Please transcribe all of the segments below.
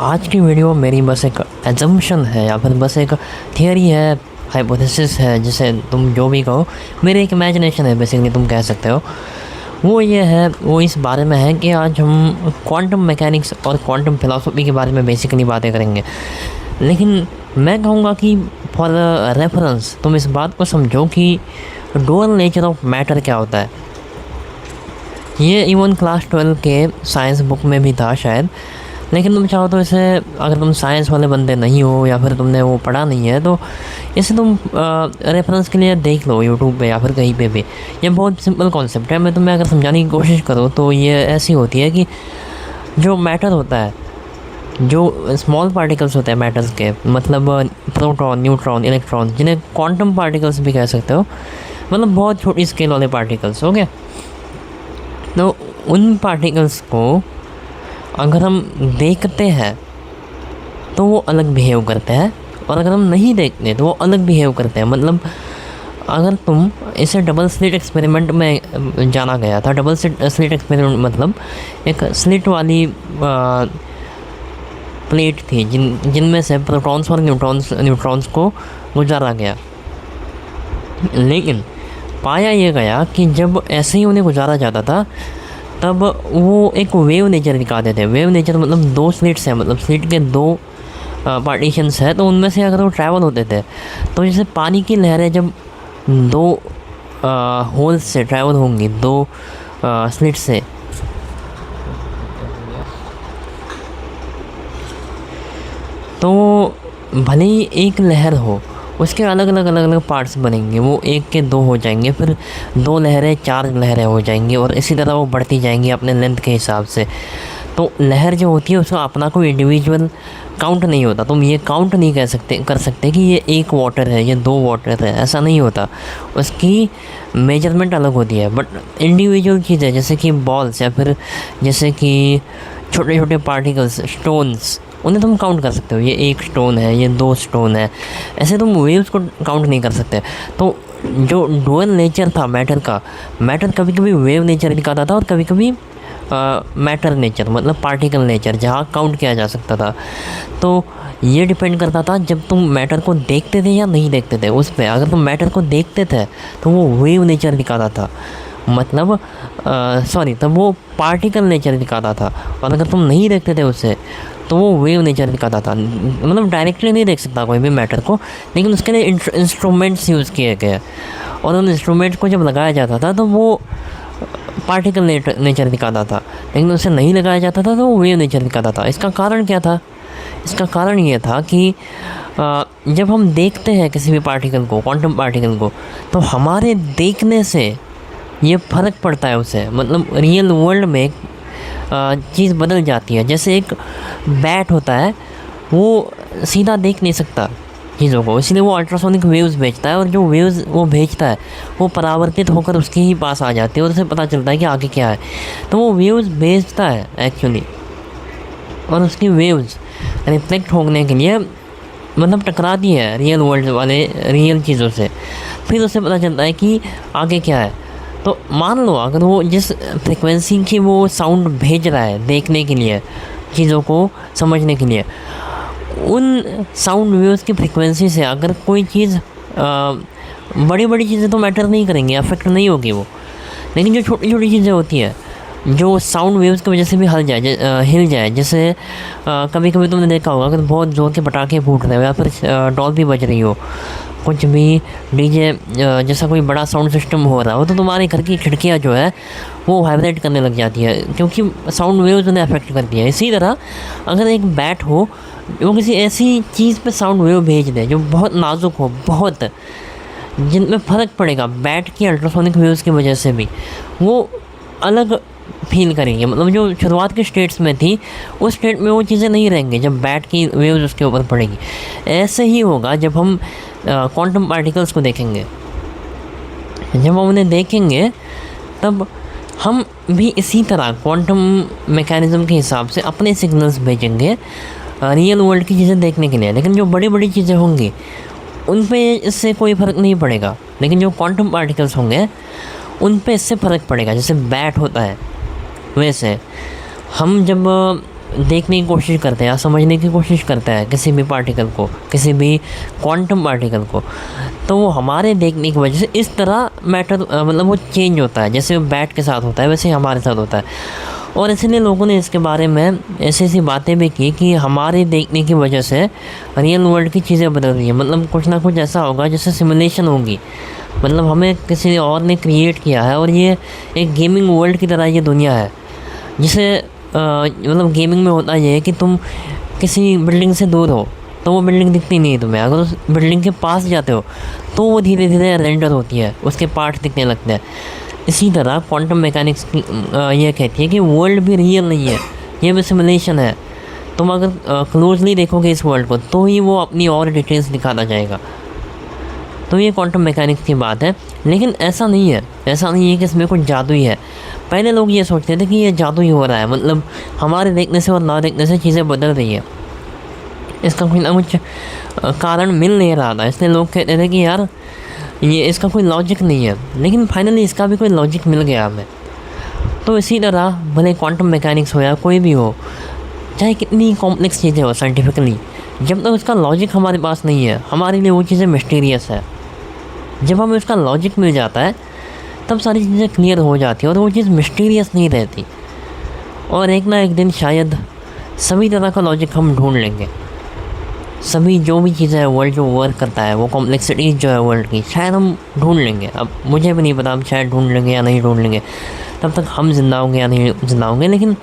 आज की वीडियो मेरी बस एक एजम्पशन है या फिर बस एक थियरी है, हाइपोथेसिस है, जिसे तुम जो भी कहो। मेरी एक इमेजिनेशन है बेसिकली, तुम कह सकते हो। वो इस बारे में है कि आज हम क्वांटम मैकेनिक्स और क्वांटम फिलॉसफी के बारे में बेसिकली बातें करेंगे। लेकिन मैं कहूँगा कि फॉर रेफरेंस तुम इस बात को समझो कि डुअल नेचर ऑफ मैटर क्या होता है। ये इवन क्लास 12 के साइंस बुक में भी था शायद, लेकिन तुम चाहो तो इसे, अगर तुम साइंस वाले बंदे नहीं हो या फिर तुमने वो पढ़ा नहीं है, तो इसे तुम रेफरेंस के लिए देख लो यूट्यूब पे या फिर कहीं पे भी। ये बहुत सिंपल कॉन्सेप्ट है। मैं तुम्हें अगर समझाने की कोशिश करूँ तो ये ऐसी होती है कि जो मैटर होता है, जो स्मॉल पार्टिकल्स होते हैं मैटर्स के, मतलब प्रोटॉन, न्यूट्रॉन, इलेक्ट्रॉन, जिन्हें क्वांटम पार्टिकल्स भी कह सकते हो, मतलब बहुत छोटी स्केल वाले पार्टिकल्स। ओके, तो उन पार्टिकल्स को अगर हम देखते हैं तो वो अलग बिहेव करते हैं, और अगर हम नहीं देखते तो वो अलग बिहेव करते हैं। मतलब अगर तुम इसे डबल स्लिट एक्सपेरिमेंट में जाना गया था। डबल स्लिट एक्सपेरिमेंट मतलब एक स्लिट वाली प्लेट थी जिनमें से प्रोटॉन्स और न्यूट्रॉन्स को गुजारा गया। लेकिन पाया ये गया कि जब ऐसे ही उन्हें गुजारा जाता था तब वो एक वेव नेचर दिखाते थे। वेव नेचर मतलब दो स्लिट्स हैं, मतलब स्लिट के दो पार्टीशंस हैं, तो उनमें से अगर वो ट्रैवल होते थे तो जैसे पानी की लहरें जब दो होल्स से ट्रैवल होंगी, दो स्लिट से, तो भले ही एक लहर हो, उसके अलग अलग पार्ट्स बनेंगे। वो एक के दो हो जाएंगे, फिर दो लहरें, चार लहरें हो जाएंगी, और इसी तरह वो बढ़ती जाएंगी अपने लेंथ के हिसाब से। तो लहर जो होती है उसका अपना कोई इंडिविजुअल काउंट नहीं होता। तुम ये काउंट नहीं कर सकते कि ये एक वाटर है, ये दो वाटर है, ऐसा नहीं होता। उसकी मेजरमेंट अलग होती है। बट इंडिविजुअल चीज़ें जैसे कि बॉल्स या फिर जैसे कि छोटे छोटे पार्टिकल्स, स्टोन्स, उन्हें तुम काउंट कर सकते हो। ये एक स्टोन है, ये दो स्टोन है, ऐसे तुम वेव्स को काउंट नहीं कर सकते। तो जो डुअल नेचर था मैटर का, मैटर कभी कभी वेव नेचर दिखाता था और कभी कभी मैटर नेचर, मतलब पार्टिकल नेचर, जहाँ काउंट किया जा सकता था। तो ये डिपेंड करता था जब तुम मैटर को देखते थे या नहीं देखते थे उस पर। अगर तुम मैटर को देखते थे तो वो वेव नेचर दिखाता था, मतलब तब वो पार्टिकल नेचर दिखाता था। और अगर तुम नहीं देखते थे उसे तो वो वेव नेचर दिखाता था। मतलब डायरेक्टली नहीं देख सकता कोई भी मैटर को, लेकिन उसके लिए इंस्ट्रूमेंट्स यूज़ किए गए, और उन इंस्ट्रूमेंट्स को जब लगाया जाता था तो वो पार्टिकल नेचर दिखाता था। लेकिन उसे नहीं लगाया जाता था तो वो वेव नेचर दिखाता था। इसका कारण क्या था? इसका कारण ये था कि जब हम देखते हैं किसी भी पार्टिकल को, क्वांटम पार्टिकल को, तो हमारे देखने से ये फ़र्क पड़ता है उसे। मतलब रियल वर्ल्ड में एक चीज़ बदल जाती है। जैसे एक बैट होता है, वो सीधा देख नहीं सकता चीज़ों को, इसलिए वो अल्ट्रासोनिक वेव्स भेजता है, और जो वेव्स वो भेजता है वो परावर्तित होकर उसके ही पास आ जाती है और उसे पता चलता है कि आगे क्या है। तो वो वेव्स भेजता है एक्चुअली, और उसकी वेव्स रिफ्लेक्ट होने के लिए मतलब टकराती है रियल वर्ल्ड वाले रियल चीज़ों से, फिर उसे पता चलता है कि आगे क्या है। तो मान लो अगर वो जिस फ्रिक्वेंसी की वो साउंड भेज रहा है देखने के लिए, चीज़ों को समझने के लिए, उन साउंड वेव्स की फ्रिक्वेंसी से अगर कोई चीज़, बड़ी बड़ी चीज़ें तो मैटर नहीं करेंगी, अफेक्ट नहीं होगी वो, लेकिन जो छोटी छोटी चीज़ें होती हैं जो साउंड वेव्स की वजह से भी हिल जाए, जैसे कभी कभी तुमने देखा होगा कि बहुत ज़ोर के पटाखे फूट रहे हो या फिर डॉल भी बज रही हो, कुछ भी डीजे जैसा कोई बड़ा साउंड सिस्टम हो रहा हो, तो तुम्हारे घर की खिड़कियाँ जो है वो वाइब्रेट करने लग जाती है, क्योंकि साउंड वेव्स उन्हें अफेक्ट करती है। इसी तरह अगर एक बैट हो, वो किसी ऐसी चीज़ पे साउंड वेव भेज दे जो बहुत नाजुक हो, बहुत, जिनमें फ़र्क पड़ेगा बैट की अल्ट्रासोनिक वेव्स की वजह से भी, वो अलग फील करेंगे। मतलब जो शुरुआत के स्टेट्स में थी उस स्टेट में वो चीज़ें नहीं रहेंगी जब बैट की वेव्स उसके ऊपर पड़ेगी। ऐसे ही होगा जब हम क्वांटम पार्टिकल्स को देखेंगे। जब हम उन्हें देखेंगे तब हम भी इसी तरह क्वांटम मैकेनिज़्म के हिसाब से अपने सिग्नल्स भेजेंगे रियल वर्ल्ड की चीज़ें देखने के लिए। लेकिन जो बड़ी बड़ी चीज़ें होंगी उन पे इससे कोई फ़र्क नहीं पड़ेगा, लेकिन जो क्वांटम पार्टिकल्स होंगे उन पे इससे फ़र्क पड़ेगा। जैसे बैट होता है, वैसे हम जब देखने की कोशिश करते हैं या समझने की कोशिश करते हैं किसी भी पार्टिकल को, किसी भी क्वांटम पार्टिकल को, तो वो हमारे देखने की वजह से इस तरह मैटर मतलब वो चेंज होता है। जैसे बैट के साथ होता है वैसे ही हमारे साथ होता है। और इसलिए लोगों ने इसके बारे में ऐसी ऐसी बातें भी की कि हमारे देखने की वजह से रियल वर्ल्ड की चीज़ें बदल रही हैं। मतलब कुछ ना कुछ ऐसा होगा जैसे सिमुलेशन होगी, मतलब हमें किसी और ने क्रिएट किया है और ये एक गेमिंग वर्ल्ड की तरह ये दुनिया है। जिसे मतलब गेमिंग में होता ये है कि तुम किसी बिल्डिंग से दूर हो तो वो बिल्डिंग दिखती नहीं है तुम्हें, अगर उस बिल्डिंग के पास जाते हो तो वो धीरे धीरे रेंडर होती है, उसके पार्ट दिखने लगते हैं। इसी तरह क्वांटम मैकेनिक्स ये कहती है कि वर्ल्ड भी रियल नहीं है, ये भी सिमुलेशन है। तुम अगर क्लोजली देखोगे इस वर्ल्ड को तो ही वो अपनी और डिटेल्स दिखाता जाएगा। तो ये क्वांटम मैकेनिक्स की बात है। लेकिन ऐसा नहीं है कि इसमें कुछ जादू ही है। पहले लोग ये सोचते थे कि ये जादू ही हो रहा है, मतलब हमारे देखने से और ना देखने से चीज़ें बदल रही है, इसका कोई ना कुछ कारण मिल नहीं रहा था, इसलिए लोग कहते थे कि यार ये इसका कोई लॉजिक नहीं है। लेकिन फाइनली इसका भी कोई लॉजिक मिल गया हमें। तो इसी तरह भले क्वांटम मैकेनिक्स हो या कोई भी हो, चाहे कितनी कॉम्प्लेक्स चीज़ें हो साइंटिफिकली, जब तक उसका लॉजिक हमारे पास नहीं है हमारे लिए वो चीज़ें मिस्टीरियस है। जब हमें उसका लॉजिक मिल जाता है तब सारी चीज़ें क्लियर हो जाती है और वो चीज़ मिस्टीरियस नहीं रहती। और एक ना एक दिन शायद सभी तरह का लॉजिक हम ढूंढ लेंगे। सभी जो भी चीज़ें है वर्ल्ड जो वर्क करता है, वो कॉम्प्लेक्सिटीज़ जो है वर्ल्ड की, शायद हम ढूंढ लेंगे। अब मुझे भी नहीं पता हम शायद ढूंढ लेंगे या नहीं ढूंढ लेंगे, तब तक हम जिंदा होंगे या नहीं जिंदा होंगे। लेकिन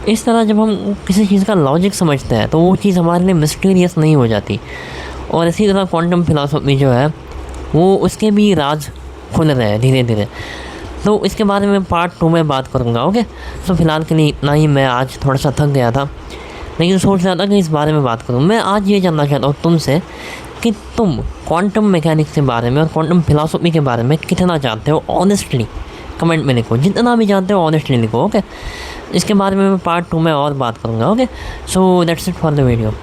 इस तरह जब हम किसी चीज़ का लॉजिक समझते हैं तो वो चीज़ हमारे लिए मिस्टीरियस नहीं हो जाती। और इसी तरह क्वांटम फिलॉसफी जो है वो उसके भी राज खुल रहे हैं धीरे धीरे। तो इसके बारे में पार्ट 2 में बात करूँगा। ओके, तो फ़िलहाल के लिए इतना ही। मैं आज थोड़ा सा थक गया था लेकिन सोच रहा था कि इस बारे में बात करूँ। मैं आज ये जानना चाहता हूँ तुमसे कि तुम क्वांटम मैकेनिक्स के बारे में और क्वांटम फिलॉसफी के बारे में कितना जानते हो। ऑनेस्टली कमेंट में लिखो, जितना भी जानते हो ऑनेस्टली लिखो। ओके, इसके बारे में मैं पार्ट 2 में और बात करूँगा। Okay, so that's it for the video.